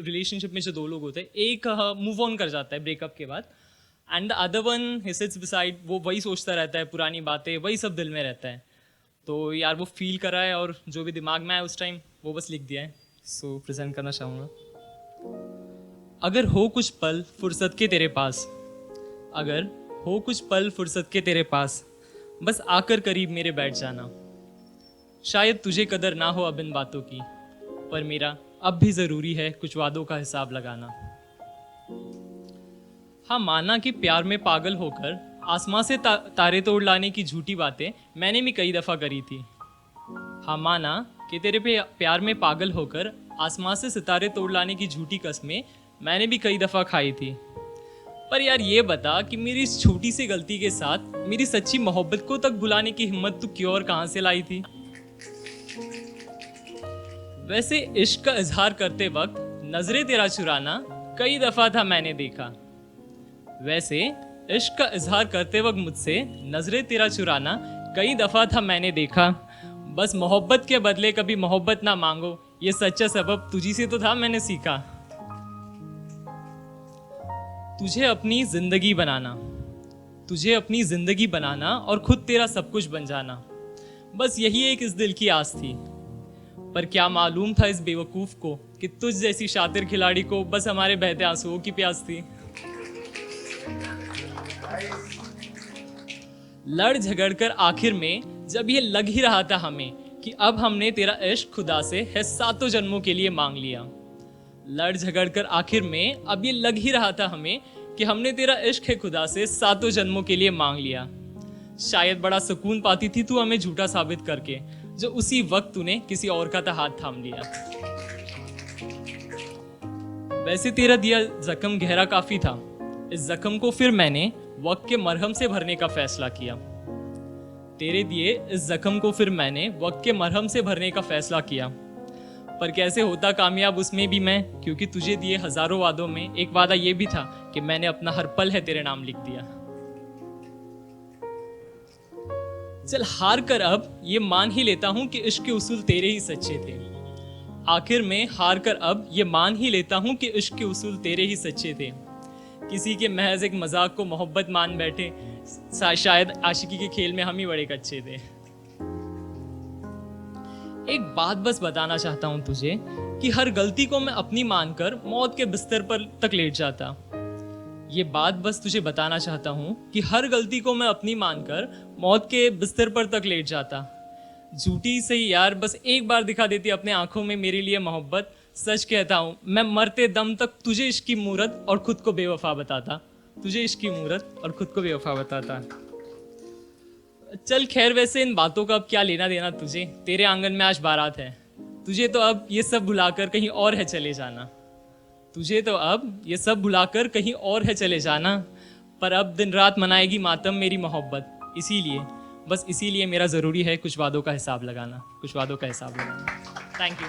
Relationship में जो दो लोग होते हैं, एक मूव ऑन कर जाता है ब्रेकअप के बाद, and the other one he sits beside, वो वही सोचता रहता है, पुरानी बातें, वही सब दिल में रहता है। तो यार वो फील करा है और जो भी दिमाग में आया उस टाइम वो बस लिख दिया है, सो प्रेजेंट करना चाहूँगा। अगर हो कुछ पल फुर्सत के तेरे पास, अगर हो कुछ पल फुर्सत के तेरे पास, बस आकर करीब मेरे बैठ जाना। शायद तुझे कदर ना हो अब इन बातों की, पर मेरा अब भी ज़रूरी है कुछ वादों का हिसाब लगाना। हाँ, माना कि प्यार में पागल होकर आसमां से तारे तोड़ लाने की झूठी बातें मैंने भी कई दफ़ा करी थी। हाँ, माना कि तेरे पे प्यार में पागल होकर आसमां से सितारे तोड़ लाने की झूठी कस्में मैंने भी कई दफ़ा खाई थी। पर यार ये बता कि मेरी इस छोटी सी गलती के साथ मेरी सच्ची मोहब्बत को तक भुलाने की हिम्मत तू क्यों और कहाँ से लाई थी? वैसे इश्क का इजहार करते वक्त नजरें तेरा चुराना कई दफ़ा था मैंने देखा। वैसे इश्क का इजहार करते वक्त मुझसे नजरें तेरा चुराना कई दफ़ा था मैंने देखा। बस मोहब्बत के बदले कभी मोहब्बत ना मांगो, ये सच्चा सबब तुझी से तो था मैंने सीखा। तुझे अपनी जिंदगी बनाना, तुझे अपनी जिंदगी बनाना और खुद तेरा सब कुछ बन जाना, बस यही एक इस दिल की आस थी। पर क्या मालूम था इस बेवकूफ को कि तुझ जैसी शातिर खिलाड़ी को बस हमारे बहते आंसुओं की प्यास थी। लड़ झगड़ कर आखिर में जब ये लग ही रहा था हमें कि अब हमने तेरा इश्क खुदा से है सातों जन्मों के लिए मांग लिया। लड़ झगड़ कर आखिर में अब ये लग ही रहा था हमें कि हमने तेरा इश्क है खुदा से सातों जन्मों के लिए मांग लिया। शायद बड़ा सुकून पाती थी तू हमें झूठा साबित करके, जो उसी वक्त तूने किसी और का हाथ थाम लिया। वैसे तेरा दिया जख्म गहरा काफी था, इस जख्म को फिर मैंने वक्त के मरहम से भरने का फैसला किया। तेरे दिए इस जख्म को फिर मैंने वक्त के मरहम से भरने का फैसला किया। पर कैसे होता कामयाब उसमें भी मैं, क्योंकि तुझे दिए हजारों वादों में एक वादा ये भी था कि मैंने अपना हर पल है तेरे नाम लिख दिया। चल हार कर अब ये मान ही लेता हूं कि इश्क के उसूल तेरे ही सच्चे थे। आखिर में हार कर अब ये मान ही लेता हूं कि इश्क के उसूल तेरे ही सच्चे थे। किसी के महज एक मजाक को मोहब्बत मान बैठे, शायद आशिकी के खेल में हम ही बड़े कच्चे थे। एक बात बस बताना चाहता हूं तुझे कि हर गलती को मैं अपनी मानकर मौत के बिस्तर पर तक लेट जाता। ये बात बस तुझे बताना चाहता हूं कि हर गलती को मैं अपनी मानकर मौत के बिस्तर पर तक लेट जाता। झूठी सही यार, बस एक बार दिखा देती अपने आंखों में मेरे लिए मोहब्बत। सच कहता हूं मैं मरते दम तक तुझे इश्क की मूरत और खुद को बेवफा बताता, तुझे इश्क की मूरत और खुद को बेवफा बताता। चल खैर, वैसे इन बातों का अब क्या लेना देना तुझे, तेरे आंगन में आज बारात है। तुझे तो अब ये सब भुलाकर कहीं और है चले जाना, तुझे तो अब ये सब भुलाकर कहीं और है चले जाना। पर अब दिन रात मनाएगी मातम मेरी मोहब्बत, इसीलिए बस इसीलिए मेरा ज़रूरी है कुछ वादों का हिसाब लगाना, कुछ वादों का हिसाब लगाना। Thank you.